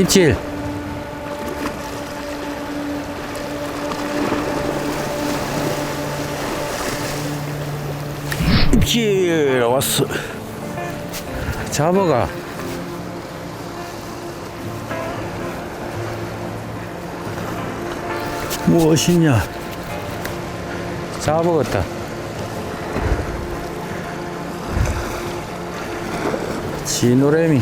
입질. 입질 왔어. 잡아가. 무엇이냐? 잡아갔다. 지노래미.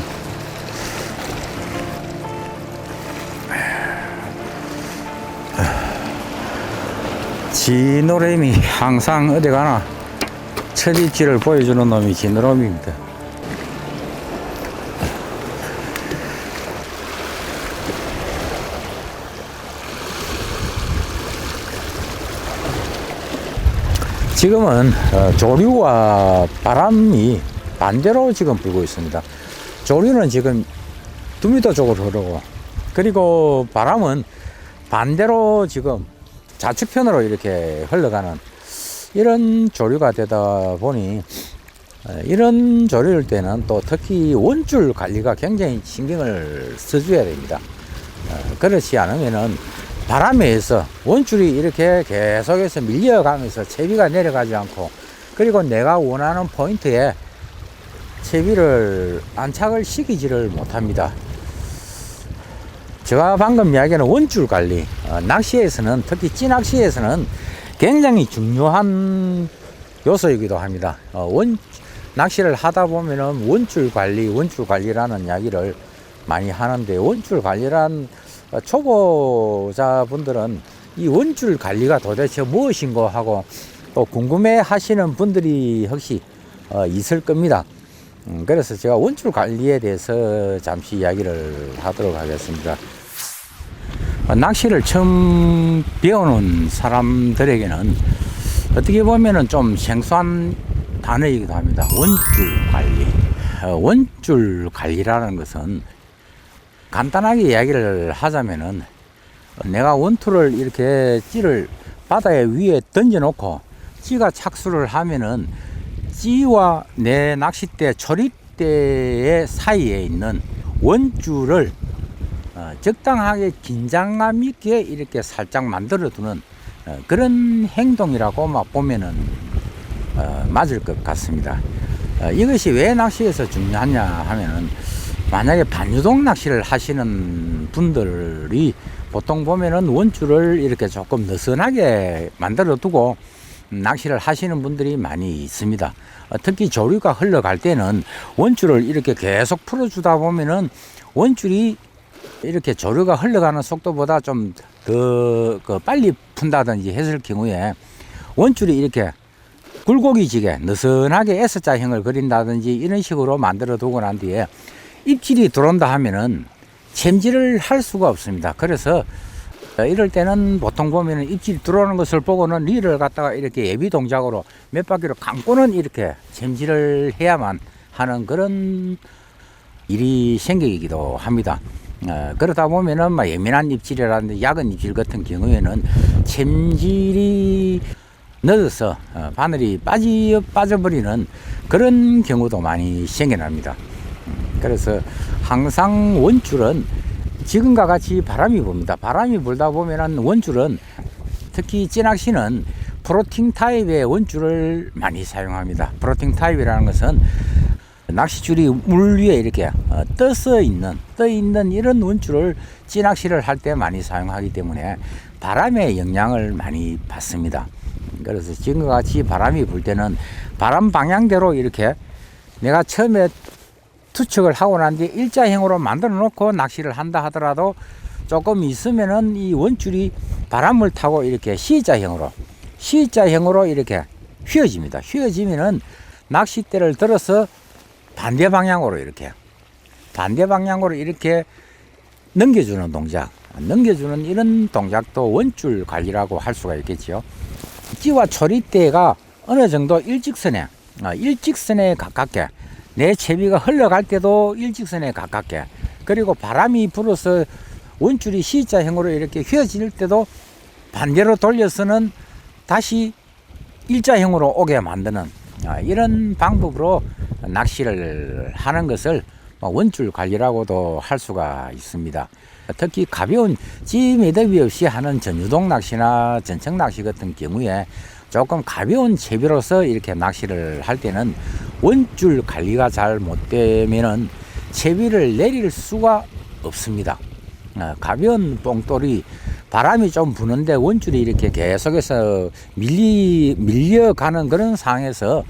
지노래미 항상 어디 가나 첫 입질을 보여주는 놈이 지노래미입니다. 지금은 조류와 바람이 반대로 지금 불고 있습니다. 조류는 지금 2m 쪽으로 흐르고, 그리고 바람은 반대로 지금 좌측편으로 이렇게 흘러가는 이런 조류가 되다 보니, 이런 조류일 때는 또 특히 원줄 관리가 굉장히 신경을 써줘야 됩니다. 그렇지 않으면은 바람에 의해서 원줄이 이렇게 계속해서 밀려가면서 채비가 내려가지 않고, 그리고 내가 원하는 포인트에 채비를 안착을 시키지를 못합니다. 제가 방금 이야기하는 원줄 관리, 낚시에서는, 특히 찌낚시에서는 굉장히 중요한 요소이기도 합니다. 낚시를 하다 보면은 원줄 관리라는 이야기를 많이 하는데, 원줄 관리란 초보자분들은 이 원줄 관리가 도대체 무엇인고 하고 또 궁금해 하시는 분들이 혹시 있을 겁니다. 그래서 제가 원줄 관리에 대해서 잠시 이야기를 하도록 하겠습니다. 낚시를 처음 배우는 사람들에게는 어떻게 보면은 좀 생소한 단어이기도 합니다. 원줄 관리. 원줄 관리라는 것은 간단하게 이야기를 하자면은, 내가 원투를 이렇게 찌를 바다에 위에 던져 놓고 찌가 착수를 하면은 찌와 내 낚싯대 조립대 사이에 있는 원줄을 적당하게 긴장감 있게 이렇게 살짝 만들어 두는 그런 행동이라고 보면은 맞을 것 같습니다. 이것이 왜 낚시에서 중요하냐 하면은, 만약에 반유동 낚시를 하시는 분들이 보통 보면은 원줄을 이렇게 조금 느슨하게 만들어 두고 낚시를 하시는 분들이 많이 있습니다. 특히 조류가 흘러갈 때는 원줄을 이렇게 계속 풀어주다 보면은 원줄이 이렇게 조류가 흘러가는 속도보다 좀 더 빨리 푼다든지 했을 경우에 원줄이 이렇게 굴곡이지게 느슨하게 S자형을 그린다든지 이런 식으로 만들어 두고 난 뒤에 입질이 들어온다 하면은 챔질을 할 수가 없습니다. 그래서 이럴 때는 보통 보면은 입질이 들어오는 것을 보고는 릴을 갖다가 이렇게 예비 동작으로 몇 바퀴를 감고는 이렇게 챔질을 해야만 하는 그런 일이 생기기도 합니다. 그러다 보면은 예민한 입질이라든지 약은 입질 같은 경우에는 챔질이 늦어서 바늘이 빠져버리는 그런 경우도 많이 생겨납니다. 그래서 항상 원줄은 지금과 같이 바람이 붑니다. 바람이 불다 보면은 원줄은, 특히 찌낚시는 프로팅 타입의 원줄을 많이 사용합니다. 프로팅 타입이라는 것은 낚시줄이 물 위에 이렇게 떠 있는 이런 원줄을 찌낚시를 할 때 많이 사용하기 때문에 바람의 영향을 많이 받습니다. 그래서 지금과 같이 바람이 불 때는 바람 방향대로 이렇게 내가 처음에 투척을 하고 난 뒤에 일자형으로 만들어 놓고 낚시를 한다 하더라도 조금 있으면은 이 원줄이 바람을 타고 이렇게 C자형으로 이렇게 휘어집니다. 휘어지면은 낚싯대를 들어서 반대 방향으로 이렇게 넘겨주는 동작, 넘겨주는 이런 동작도 원줄 관리라고 할 수가 있겠죠. 찌와 초리대가 어느 정도 일직선에 가깝게, 내 채비가 흘러갈 때도 일직선에 가깝게, 그리고 바람이 불어서 원줄이 C자형으로 이렇게 휘어질 때도 반대로 돌려서는 다시 일자형으로 오게 만드는 이런 방법으로 낚시를 하는 것을 원줄 관리라고도 할 수가 있습니다. 특히 가벼운 찌매듭이 없이 하는 전유동 낚시나 전청 낚시 같은 경우에 조금 가벼운 채비로서 이렇게 낚시를 할 때는 원줄 관리가 잘 못되면은 채비를 내릴 수가 없습니다. 가벼운 뽕돌이 바람이 좀 부는데 원줄이 이렇게 계속해서 밀려가는 그런 상황에서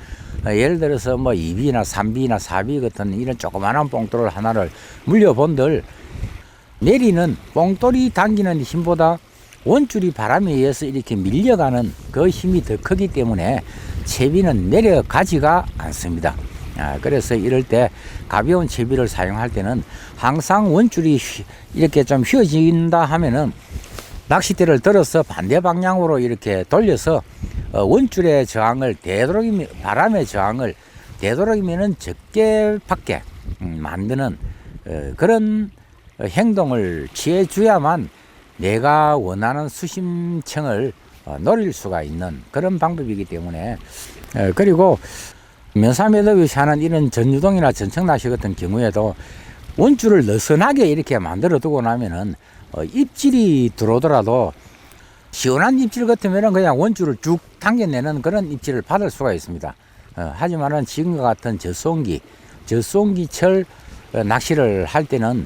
예를 들어서 뭐 2비나 3비나 4비 같은 이런 조그마한 뽕돌 하나를 물려본들 내리는 뽕돌이 당기는 힘보다 원줄이 바람에 의해서 이렇게 밀려가는 그 힘이 더 크기 때문에 채비는 내려가지가 않습니다. 그래서 이럴 때 가벼운 채비를 사용할 때는 항상 원줄이 이렇게 좀 휘어진다 하면은 낚싯대를 들어서 반대 방향으로 이렇게 돌려서 원줄의 저항을 되도록이면 바람의 저항을 되도록이면은 적게 받게 만드는 그런 행동을 취해 줘야만 내가 원하는 수심층을 노릴 수가 있는 그런 방법이기 때문에 그리고 면사매듭이 하는 이런 전유동이나 전청낚시 같은 경우에도 원줄을 느슨하게 이렇게 만들어 두고 나면은 입질이 들어오더라도 시원한 입질 같으면은 그냥 원줄을 쭉 당겨내는 그런 입질을 받을 수가 있습니다. 하지만은 지금과 같은 저수온기철 낚시를 할 때는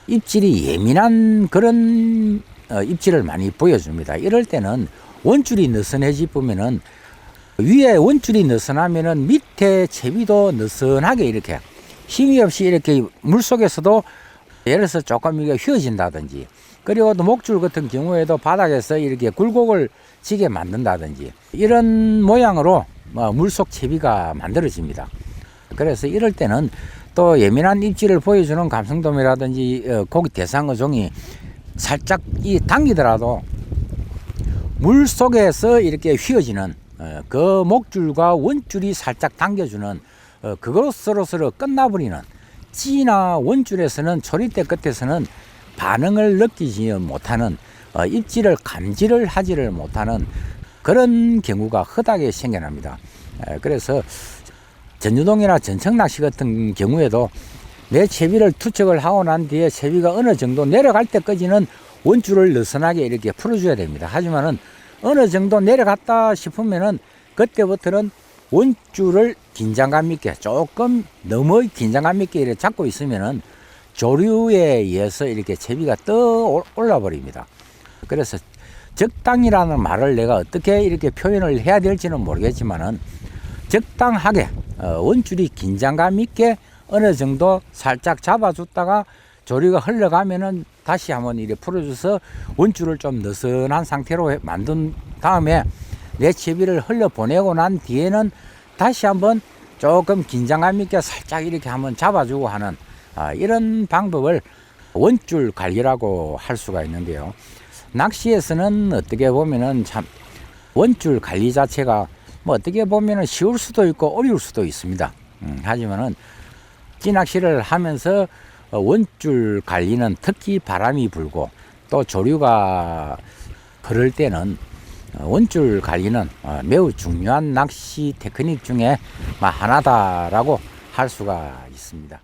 입질이 예민한 그런 입질을 많이 보여줍니다. 이럴 때는 원줄이 느슨해지면은 위에 원줄이 느슨하면은 밑에 채비도 느슨하게 이렇게 힘이 없이 이렇게 물 속에서도 예를 들어서 조금 이게 휘어진다든지 그리고 또 목줄 같은 경우에도 바닥에서 이렇게 굴곡을 지게 만든다든지 이런 모양으로 물속 채비가 만들어집니다. 그래서 이럴 때는 또 예민한 입질을 보여주는 감성돔이라든지 고기 대상어종이 살짝 당기더라도 물 속에서 이렇게 휘어지는 그 목줄과 원줄이 살짝 당겨주는 그것으로 끝나버리는 찌나 원줄에서는 초리대 끝에서는 반응을 느끼지 못하는 입질을 감지를 하지를 못하는 그런 경우가 흔하게 생겨납니다. 그래서 전유동이나 전청낚시 같은 경우에도 내 채비를 투척을 하고 난 뒤에 채비가 어느 정도 내려갈 때까지는 원줄을 느슨하게 이렇게 풀어줘야 됩니다. 하지만은 어느 정도 내려갔다 싶으면은 그때부터는 원줄을 긴장감 있게 조금 너무 긴장감 있게 이렇게 잡고 있으면은 조류에 의해서 이렇게 채비가 떠 올라 버립니다. 그래서 적당이라는 말을 내가 어떻게 이렇게 표현을 해야 될지는 모르겠지만은 적당하게 원줄이 긴장감 있게 어느 정도 살짝 잡아줬다가 조류가 흘러가면은 다시 한번 이렇게 풀어줘서 원줄을 좀 느슨한 상태로 만든 다음에 내 채비를 흘려보내고 난 뒤에는 다시 한번 조금 긴장감 있게 살짝 이렇게 한번 잡아주고 하는 이런 방법을 원줄 관리라고 할 수가 있는데요. 낚시에서는 어떻게 보면은 참 원줄 관리 자체가 뭐 어떻게 보면은 쉬울 수도 있고 어려울 수도 있습니다. 하지만은 찌낚시를 하면서 원줄 관리는 특히 바람이 불고 또 조류가 흐를 때는 원줄 관리는 매우 중요한 낚시 테크닉 중에 하나다라고 할 수가 있습니다.